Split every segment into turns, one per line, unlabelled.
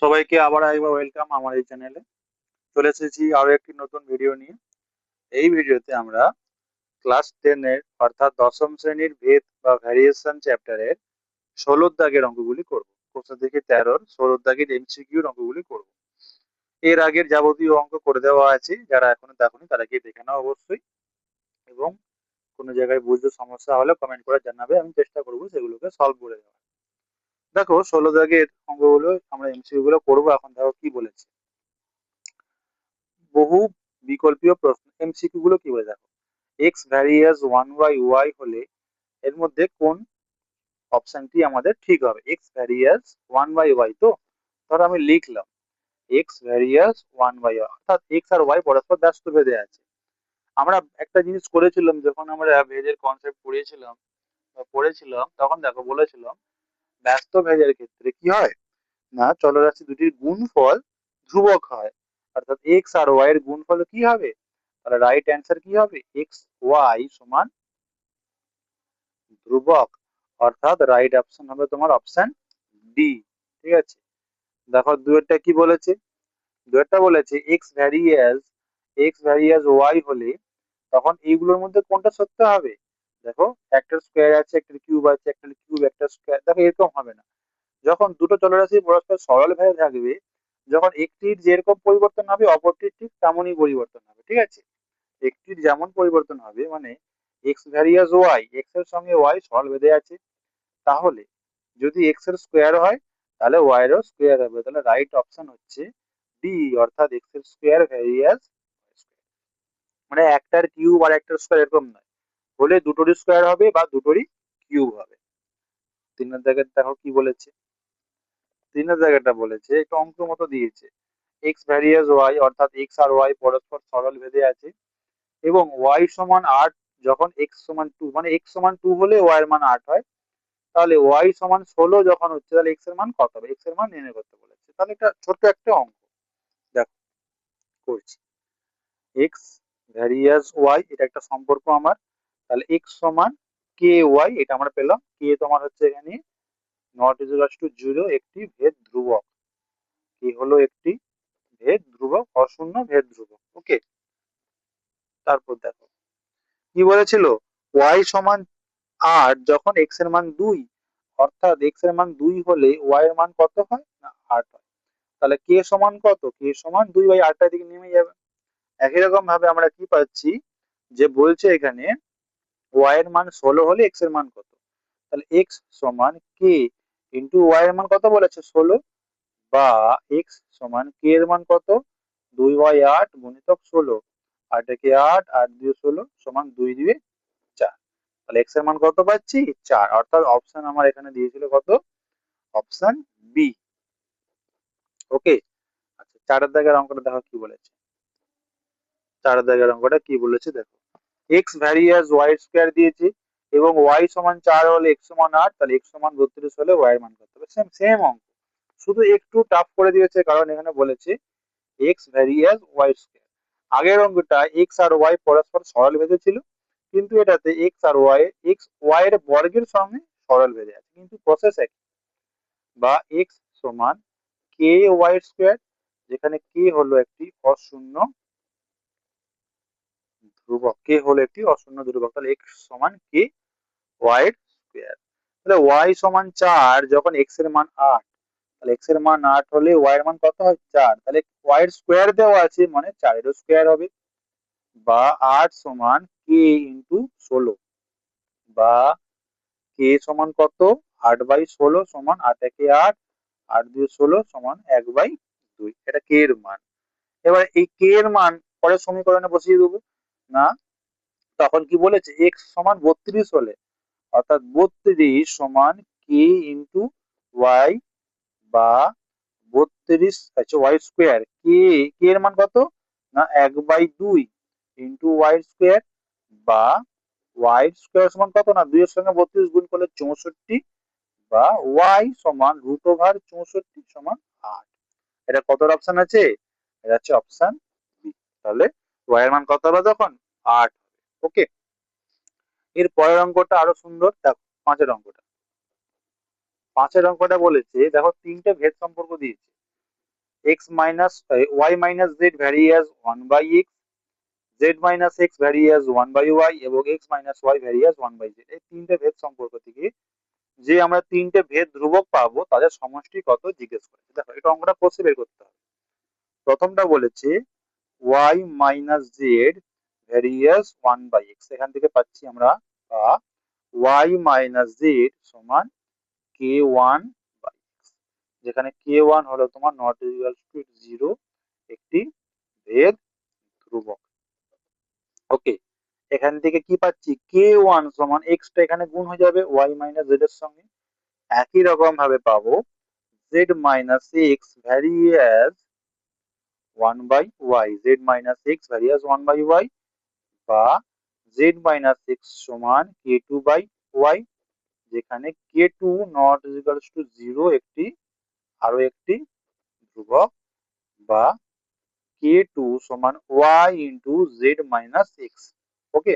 সবাইকে আবার একবার ওয়েলকাম আমার এই চ্যানেলে। চলে এসেছি আরো একটি নতুন ভিডিও নিয়ে। এই ভিডিওতে আমরা ক্লাস 10 এর অর্থাৎ দশম শ্রেণীর ভেদ বা ভ্যারিয়েশন চ্যাপ্টারের 16 দাগের অঙ্কগুলি করব। প্রশ্ন থেকে 13-র 16 দাগের এমসিকিউর অঙ্কগুলি করব। এর আগের যাবতীয় অঙ্ক করে দেওয়া আছে, যারা এখনো দেখোনি তারা গিয়ে দেখে নাও অবশ্যই। এবং কোনো জায়গায় বুঝতে সমস্যা হলে কমেন্ট করে জানাবে, আমি চেষ্টা করবো সেগুলোকে সলভ করে দেওয়া। দেখো 16 দাগের অঙ্কগুলো আমরা এমসিকিউ গুলো করবো। এখন দেখো কি বলেছে। বহু বিকল্পীয় প্রশ্ন এমসিকিউ গুলো কি বলে দেখো। এক্স ভ্যারিয়াস 1/y হলে এর মধ্যে কোন অপশনটি আমাদের ঠিক হবে? এক্স ভ্যারিয়াস 1/y, তো ধর আমি লিখলাম এক্স ভ্যারিয়াস 1/y, অর্থাৎ এক্স আর ওয়াই পরস্পর ব্যস্ত ভেদে আছে। আমরা একটা জিনিস করেছিলাম যখন আমরা ভেদের কনসেপ্ট পড়েছিলাম, তখন দেখো বলেছিলাম ব্যস্ত ভেদের ক্ষেত্রে কি হয় না, চলরাশি দুটির গুণফল ধ্রুবক হয়। অর্থাৎ এক্স আর ওয়াই এর গুণফল কি হবে? তাহলে রাইট অ্যান্সার কি হবে? এক্স ওয়াই সমান ধ্রুবক। অর্থাৎ রাইট অপশন হবে তোমার অপশন ডি। ঠিক আছে, দেখো দুয়েরটা কি বলেছে। দুয়েরটা বলেছে এক্স ভ্যারিয়াস ওয়াই হলে তখন এইগুলোর মধ্যে কোনটা সত্য হবে? দেখো একটা স্কোয়ার আছে, একটা কিউব আছে, একটা কিউব একটা স্কোয়ার, দেখো এরকম হবে না। যখন দুটো চলরাশি পরস্পর সরল ভাবে থাকবে, যখন একটির যেরকম পরিবর্তন হবে অপরটির ঠিক তেমনই পরিবর্তন হবে। ঠিক আছে, একটির যেমন পরিবর্তন হবে মানে এক্স ভ্যারিয়াস ওয়াই, এক্স এর সঙ্গে ওয়াই সরল বেঁধে আছে, তাহলে যদি এক্স এর স্কোয়ার হয় তাহলে ওয়াই এরও স্কোয়ার হবে। তাহলে রাইট অপশন হচ্ছে ডি, অর্থাৎ এক্স এর স্কোয়ার ভ্যারিয়াস। মানে একটার কিউব আর একটার স্কোয়ার এরকম নয়, হলে দুটোরই স্কোয়ার হবে বা দুটোরই কিউব হবে। তিন জায়গায় দেখো কি বলেছে। তিন জায়গাটা বলেছে একটু অঙ্ক মতো দিয়েছে। এক্স ভ্যারিয়াস ওয়াই, অর্থাৎ এক্স আর ওয়াই পরস্পর সরল ভেদে আছে এবং ওয়াই সমান 8, যখন এক্স সমান 2, মানে এক্স সমান 2 হলে ওয়াই এর মান 8 হয়। তাহলে ওয়াই সমান 16 যখন হচ্ছে, তাহলে এক্স এর মান কত হবে? এক্স এর মান নির্ণয় করতে বলেছে। তাহলে এটা ছোট্ট একটা অঙ্ক দেখো করছি। এক্স ভ্যারিয়াস ওয়াই, এটা একটা সম্পর্ক আমার। তাহলে এক্স সমান কে ওয়াই, এটা আমরা পেলাম। কে তোমার হচ্ছে এখানে নট ইকুয়ালস টু 0, একটি ভেদ ধ্রুবক। কে হলো একটি ভেদ ধ্রুবক, অশূন্য ভেদ ধ্রুবক। ওকে, তারপর দেখো কি বলেছিল। ওয়াই সমান 8 যখন এক্স এর মান 2, অর্থাৎ এক্স এর মান 2 হলে ওয়াই এর মান কত হয় না 8 হয়। তাহলে কে সমান কত? কে সমান 2/8 দিকে নেমে যাবে। একই রকম ভাবে আমরা কি পাচ্ছি, যে বলছে এখানে ওয়াই এর মান 16 হলে এক্স এর মান কত? তাহলে এক্স সমান কে ইন্টু ওয়াই এর মান কত বলেছে 16, বা এক্স সমান কে এর মান কত? 2/8 গুণিতক 16, 8 একে 8, 8 দিয়ে 16 সমান 2 দিয়ে 4। তাহলে এক্স এর মান কত পাচ্ছি? 4। অর্থাৎ অপশন আমার এখানে দিয়েছিল কত? Option B. ওকে, আচ্ছা 4 দাগের অঙ্কটা দেখো কি বলেছে। 4 দাগের অঙ্কটা কি বলেছে দেখো। এক্স ভ্যারিয়াস ওয়াই স্কোয়ার দিয়েছে এবং ওয়াই সমান 4 হলে এক্স সমান 8, তাহলে এক্স সমান 32 হলে ওয়াই এর মান কত হবে? সেম সেম অঙ্ক, শুধু একটু টাফ করে দিয়েছে কারণ এখানে বলেছে এক্স ভ্যারিয়াস ওয়াই স্কোয়ার। আগের অঙ্কটা এক্স আর ওয়াই পরস্পর সরল ভেদে ছিল, কিন্তু এটাতে এক্স আর ওয়াই এক্স ওয়াই এর বর্গের সঙ্গে সরল ভেদে আছে, কিন্তু প্রসেস একই। বা এক্স সমান কে ওয়াই স্কোয়ার, যেখানে কে হলো একটি অশূন্য ধ্রুবক, কে হলো একটি অশূন্য ধ্রুবক। তাহলে এক্স সমান কে ওয়াই স্কোয়ার। তাহলে ওয়াই সমান 4 যখন এক্স এর মান 8, তাহলে এক্স এর মান 8 হলে ওয়াই এর মান কত হয়? 4। তাহলে ওয়াই এর স্কোয়ার দেওয়া আছে মানে 4 এর স্কোয়ার হবে। বা 8 সমান কে ইন্টু 16, বা কে সমান কত? 8/16 সমান 8 একে 8, 8 দিয়ে 16 সমান 1/2। এটা কে এর মান। এবার এই কে এর মান পরের সমীকরণে বসিয়ে দেবো না। তখন কি বলেছে? এক্স সমান 32 হলে, অর্থাৎ 32 সমান কে ইন্টু ওয়াই, বা 32, আচ্ছা ওয়াই স্কোয়ার, কে কে এর মান কত না 1/2 ইন্টু ওয়াই স্কোয়ার, বা ওয়াই স্কোয়ার সমান কত না 2 এর সঙ্গে 32 গুণ করলে 64, বা ওয়াই সমান √64 সমান 8। এটা কত অপশন আছে? এটা হচ্ছে অপশন বি। তাহলে ওয়াই এর মান কত হবে তখন? 8। ওকে, এর পরের অঙ্কটা আরো সুন্দর দেখো। 5-এর অঙ্কটা বলেছে দেখো তিনটে ভেদ সম্পর্ক দিয়েছে। x minus y minus z vary as 1 by x, z minus x vary as 1 by y এবং x minus y vary as 1 by z। এই তিনটে ভেদ সম্পর্ক থেকে যে আমরা তিনটে ভেদ ধ্রুবক পাবো তাদের সমষ্টি কত জিজ্ঞেস করেছে। দেখো এটা অঙ্কটা কোষে বের করতে হবে। প্রথমটা বলেছে y minus z vary as 1 by x, এখান থেকে পাচ্ছি আমরা y minus z সমান k1 by x, যেখানে k1 হলো তোমার নট ইকুয়াল টু 0 একটি ভেদ ধ্রুবক। ওকে, এখান থেকে কি পাচ্ছি k1 সমান x টা এখানে গুণ হয়ে যাবে y মাইনাস z এর সঙ্গে। একই রকম ভাবে পাবো z minus x vary as 1 by y, z minus x vary as 1 by y বা z মাইনাস x সমান k2 by y, যেখানে k2 নট ইকুয়াল টু 0 একটি আরো একটি ধ্রুবক বা k2 সমান y into z minus x। ওকে,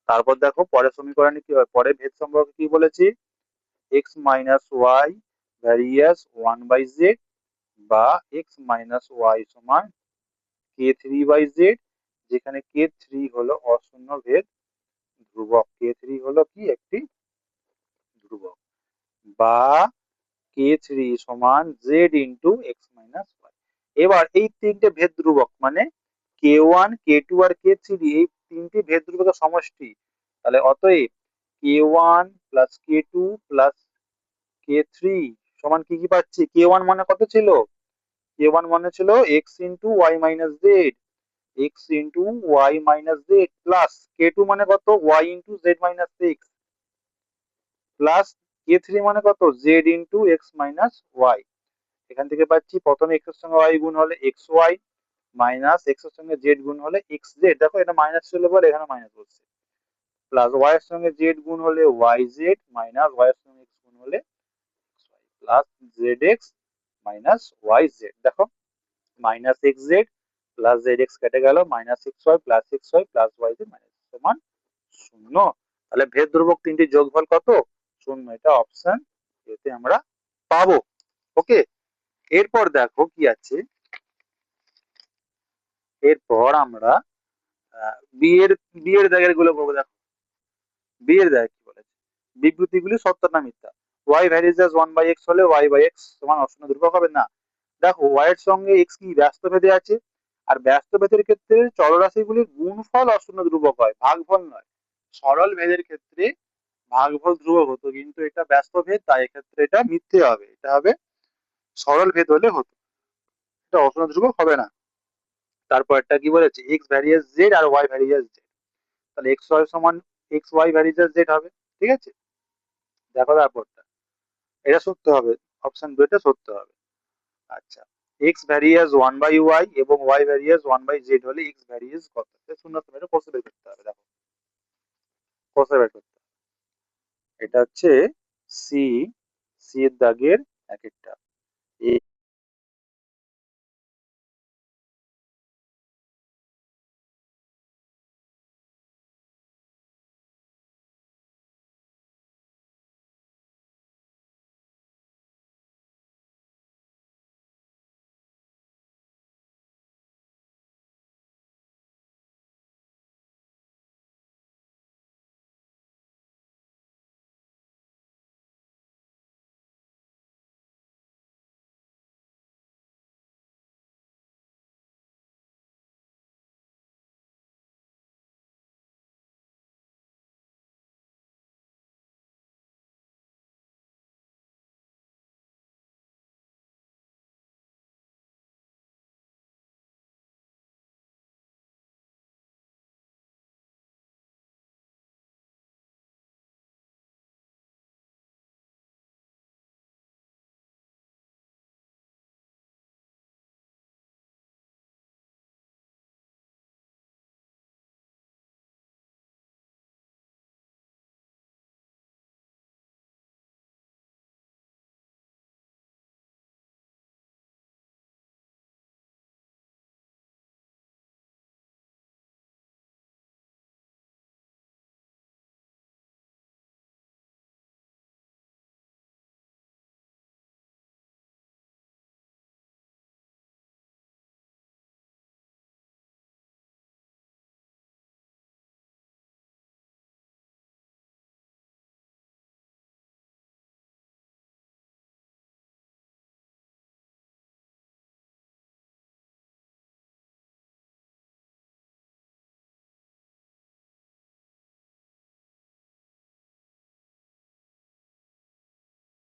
তারপর দেখো পরের সমীকরণে কি হয়, পরের ভেদ সম্পর্কে কি বলেছি x minus y vary as 1 by z বা x মাইনাস y সমান k3 by z, যেখানে k3 হলো অশূন্য ভেদ ধ্রুবক, k3 হলো কি একটি ধ্রুবক বা k3 সমান z into x minus y। এবার এই তিনটে ভেদ ধ্রুবক মানে k1 k2 আর k3 এই তিনটি ভেদ ধ্রুবকের সমষ্টি, তাহলে অতএব k1 plus k2 plus k3 সমান কি কি পাচ্ছি, k1 মানে কত ছিল, k1 মানে ছিল x into y minus z, x into y minus z plus k2 মানে কত y into z minus x plus k3 মানে কত z into x minus y। এখান থেকে পাচ্ছি প্রথমে x এর সঙ্গে y গুণ হলে xy মাইনাস x এর সঙ্গে z গুণ হলে xz, দেখো এটা মাইনাস ছিল বলে এখানে মাইনাস হচ্ছে, প্লাস y এর সঙ্গে z গুণ হলে yz মাইনাস y এর সঙ্গে x গুণ হলে প্লাস zx মাইনাস yz। দেখো মাইনাস xz প্লাস zx কেটে গেল, minus xy plus xy plus yz minus সমান 0। তাহলে ভেদ ধ্রুবক তিনটি যোগফল কত, 0, এটা অপশন এতে আমরা পাবো। ওকে, এরপর দেখো কি আছে, এরপর আমরা বিয়ের দাগের গুলো করবো। দেখো বিয়ের দাগ কি বলেছে, বিবৃতিগুলি সত্য না মিথ্যা। y varies as 1 by x হলে y by x সমান অশূন্য ধ্রুবক হবে না। দেখো y এর সঙ্গে x কি ব্যস্ত ভেদে আছে, আর ব্যস্ত ভেদের ক্ষেত্রে চলরাশিগুলির গুণফল অশূন্য ধ্রুবক হয়, ভাগফল নয়। সরল ভেদের ক্ষেত্রে ভাগফল ধ্রুবক হতো, কিন্তু এটা ব্যস্ত ভেদ তাই এক্ষেত্রে এটা মিথ্যে হবে, এটা হবে সরল ভেদ হলে হতো, এটা অশূন্য ধ্রুবক হবে না। তারপর একটা কি বলেছে x ভ্যারিয়াস z আর y ভ্যারিয়াস z, তাহলে x y সমান x y ভ্যারিয়াস z হবে। ঠিক আছে, দেখো তারপরটা এটা সত্য হবে, অপশন 2 টা সত্য হবে। আচ্ছা, x ভ্যারিয়াস 1 বাই y এবং y ভ্যারিয়াস 1 বাই z হলে x ভ্যারিয়াস কত, শূন্য সময় এটা কোষে বের করতে হবে। দেখো কোষে বের করতে হবে, এটা হচ্ছে সি, সি এর দাগের এক একটা